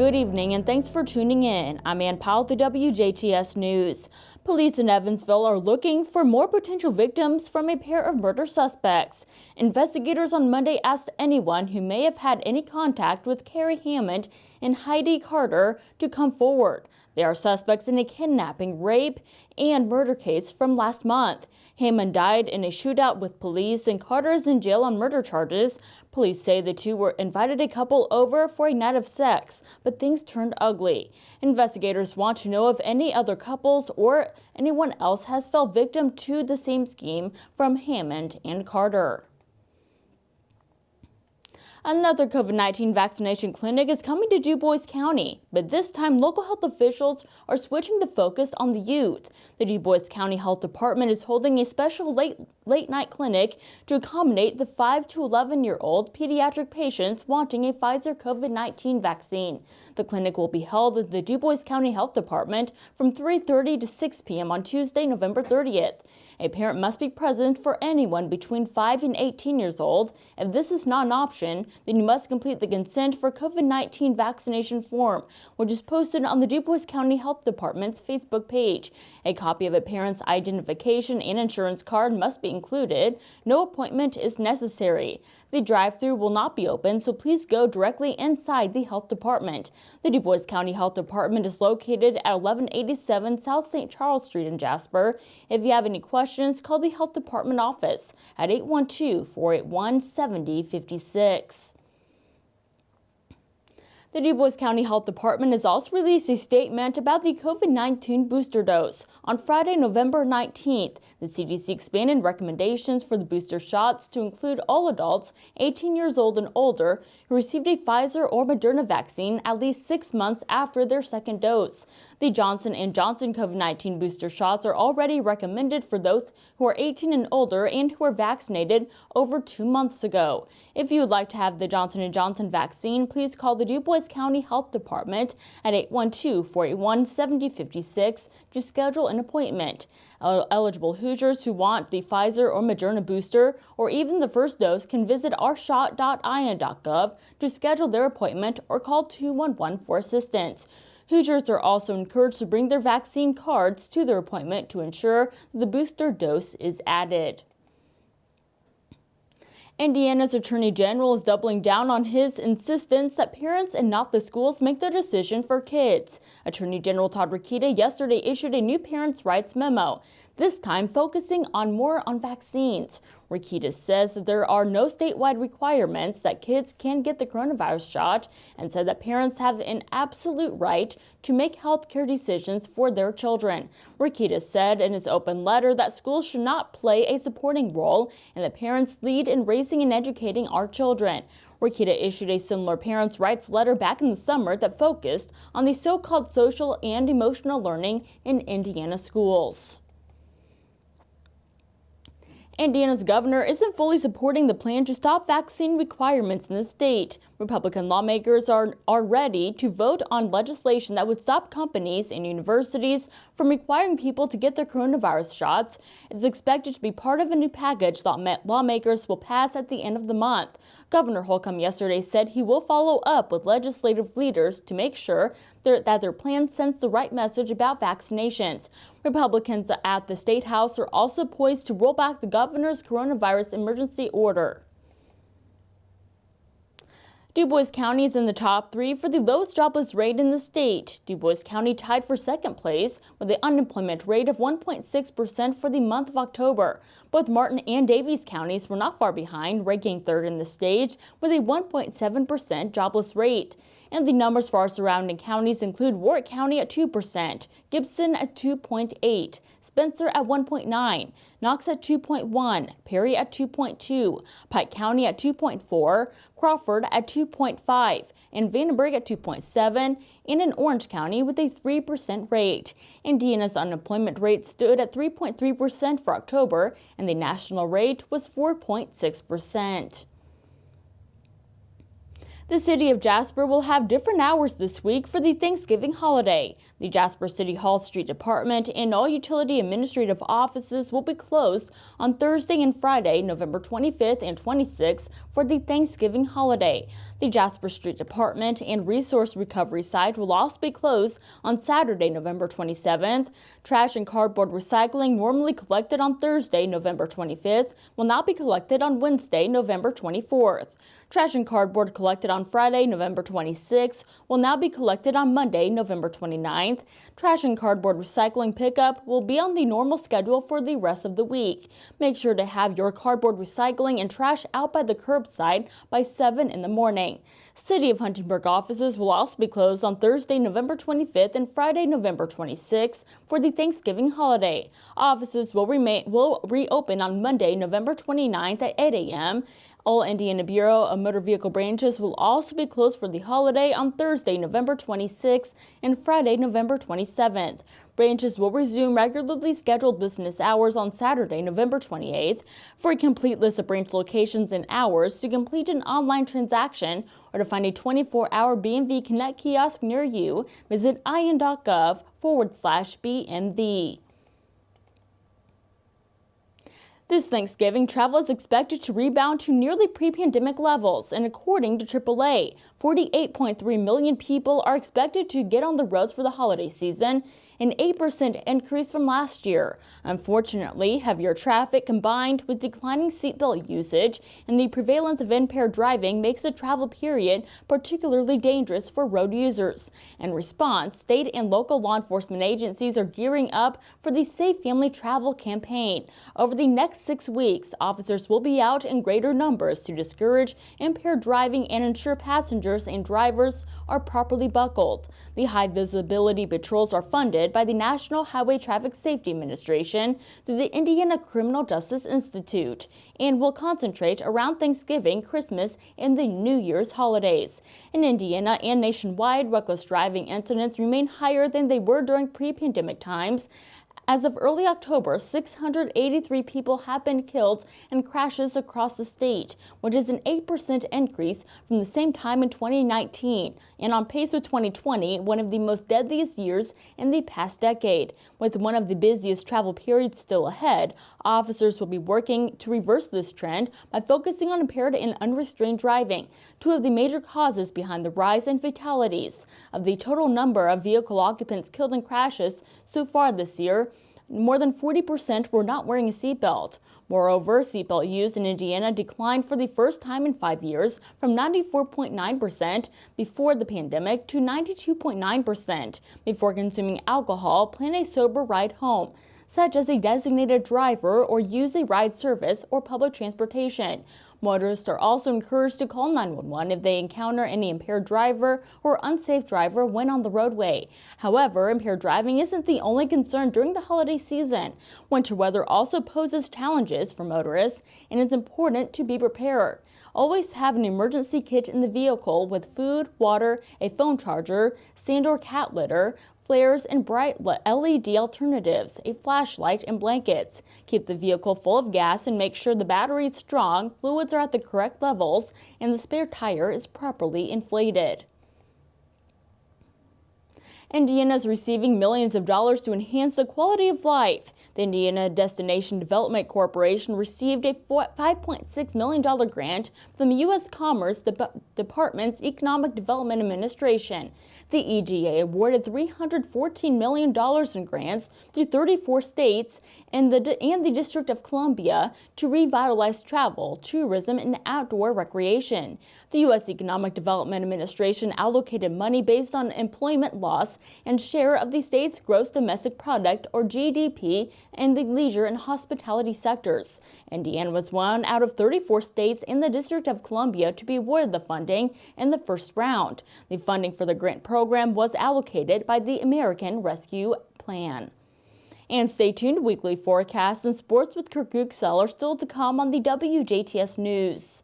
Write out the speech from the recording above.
Good evening and thanks for tuning in. I'm Ann Powell with the WJTS News. Police in Evansville are looking for more potential victims from a pair of murder suspects. Investigators on Monday asked anyone who may have had any contact with Carrie Hammond and Heidi Carter to come forward. They are suspects in a kidnapping, rape, and murder case from last month. Hammond died in a shootout with police and Carter is in jail on murder charges. Police say the two invited a couple over for a night of sex, but things turned ugly. Investigators want to know if any other couples or anyone else has fell victim to the same scheme from Hammond and Carter. Another COVID-19 vaccination clinic is coming to DuBois County, but this time local health officials are switching the focus on the youth. The DuBois County Health Department is holding a special late night clinic to accommodate the 5 to 11-year-old pediatric patients wanting a Pfizer COVID-19 vaccine. The clinic will be held at the DuBois County Health Department from 3:30 to 6 p.m. on Tuesday, November 30th. A parent must be present for anyone between 5 and 18 years old. If this is not an option, then you must complete the consent for COVID-19 vaccination form, which is posted on the DuBois County Health Department's Facebook page. A copy of a parent's identification and insurance card must be included. No appointment is necessary. The drive-thru will not be open, so please go directly inside the health department. The DuBois County Health Department is located at 1187 South St. Charles Street in Jasper. If you have any questions, call the health department office at 812-481-7056. The DuBois County Health Department has also released a statement about the COVID-19 booster dose. On Friday, November 19th, the CDC expanded recommendations for the booster shots to include all adults 18 years old and older who received a Pfizer or Moderna vaccine at least 6 months after their second dose. The Johnson & Johnson COVID-19 booster shots are already recommended for those who are 18 and older and who were vaccinated over 2 months ago. If you would like to have the Johnson & Johnson vaccine, please call the DuBois County Health Department at 812-481-7056 to schedule an appointment. Eligible Hoosiers who want the Pfizer or Moderna booster or even the first dose can visit ourshot.in.gov to schedule their appointment or call 211 for assistance. Hoosiers are also encouraged to bring their vaccine cards to their appointment to ensure the booster dose is added. Indiana's Attorney General is doubling down on his insistence that parents and not the schools make the decision for kids. Attorney General Todd Rokita yesterday issued a new parents' rights memo, this time focusing more on vaccines. Rokita says that there are no statewide requirements that kids can get the coronavirus shot and said that parents have an absolute right to make health care decisions for their children. Rokita said in his open letter that schools should not play a supporting role and that parents lead in raising and educating our children. Rokita issued a similar parents' rights letter back in the summer that focused on the so-called social and emotional learning in Indiana schools. Indiana's governor isn't fully supporting the plan to stop vaccine requirements in the state. Republican lawmakers are ready to vote on legislation that would stop companies and universities from requiring people to get their coronavirus shots. It's expected to be part of a new package that lawmakers will pass at the end of the month. Governor Holcomb yesterday said he will follow up with legislative leaders to make sure that their plan sends the right message about vaccinations. Republicans at the State House are also poised to roll back the governor's coronavirus emergency order. DuBois County is in the top 3 for the lowest jobless rate in the state. DuBois County tied for second place with an unemployment rate of 1.6% for the month of October. Both Martin and Davies counties were not far behind, ranking third in the state with a 1.7% jobless rate. And the numbers for our surrounding counties include Warwick County at 2%, Gibson at 2.8%, Spencer at 1.9%, Knox at 2.1%, Perry at 2.2%, Pike County at 2.4%, Crawford at 2.5%, and Vandenberg at 2.7%, and in Orange County with a 3% rate. Indiana's unemployment rate stood at 3.3% for October, and the national rate was 4.6%. The city of Jasper will have different hours this week for the Thanksgiving holiday. The Jasper City Hall Street Department and all utility administrative offices will be closed on Thursday and Friday, November 25th and 26th for the Thanksgiving holiday. The Jasper Street Department and Resource Recovery site will also be closed on Saturday, November 27th. Trash and cardboard recycling normally collected on Thursday, November 25th, will now be collected on Wednesday, November 24th. Trash and cardboard collected on Friday, November 26th, will now be collected on Monday, November 29th. Trash and cardboard recycling pickup will be on the normal schedule for the rest of the week. Make sure to have your cardboard recycling and trash out by the curbside by 7 in the morning. City of Huntingburg offices will also be closed on Thursday, November 25th and Friday, November 26th for the Thanksgiving holiday. Offices will reopen on Monday, November 29th at 8 a.m. All Indiana Bureau of Motor Vehicle branches will also be closed for the holiday on Thursday, November 26th and Friday, November 27th. Branches will resume regularly scheduled business hours on Saturday, November 28th. For a complete list of branch locations and hours, to complete an online transaction, or to find a 24-hour BMV Connect kiosk near you, visit in.gov/BMV. This Thanksgiving, travel is expected to rebound to nearly pre-pandemic levels, and according to AAA, 48.3 million people are expected to get on the roads for the holiday season, an 8% increase from last year. Unfortunately, heavier traffic combined with declining seatbelt usage and the prevalence of impaired driving makes the travel period particularly dangerous for road users. In response, state and local law enforcement agencies are gearing up for the Safe Family Travel campaign. Over the next 6 weeks, officers will be out in greater numbers to discourage impaired driving and ensure passengers and drivers are properly buckled. The high visibility patrols are funded by the National Highway Traffic Safety Administration through the Indiana Criminal Justice Institute and will concentrate around Thanksgiving, Christmas, and the New Year's holidays. In Indiana and nationwide, reckless driving incidents remain higher than they were during pre-pandemic times. As of early October, 683 people have been killed in crashes across the state, which is an 8% increase from the same time in 2019, and on pace with 2020, one of the most deadliest years in the past decade. With one of the busiest travel periods still ahead, officers will be working to reverse this trend by focusing on impaired and unrestrained driving, two of the major causes behind the rise in fatalities. Of the total number of vehicle occupants killed in crashes so far this year, more than 40% were not wearing a seatbelt. Moreover, seatbelt use in Indiana declined for the first time in 5 years from 94.9% before the pandemic to 92.9% before consuming alcohol. Plan a sober ride home, such as a designated driver, or use a ride service or public transportation. Motorists are also encouraged to call 911 if they encounter any impaired driver or unsafe driver when on the roadway. However, impaired driving isn't the only concern during the holiday season. Winter weather also poses challenges for motorists, and it's important to be prepared. Always have an emergency kit in the vehicle with food, water, a phone charger, sand or cat litter, flares and bright LED alternatives, a flashlight, and blankets. Keep the vehicle full of gas and make sure the battery is strong, fluids are at the correct levels, and the spare tire is properly inflated. Indiana is receiving millions of dollars to enhance the quality of life. The Indiana Destination Development Corporation received a $5.6 million grant from the U.S. Commerce Department's Economic Development Administration. The EDA awarded $314 million in grants through 34 states and the District of Columbia to revitalize travel, tourism, and outdoor recreation. The U.S. Economic Development Administration allocated money based on employment loss and share of the state's gross domestic product, or GDP, in the leisure and hospitality sectors. Indiana was one out of 34 states in the District of Columbia to be awarded the funding in the first round. The funding for the grant program was allocated by the American Rescue Plan. And stay tuned. Weekly forecasts and sports with Kirk Guxel are still to come on the WJTS News.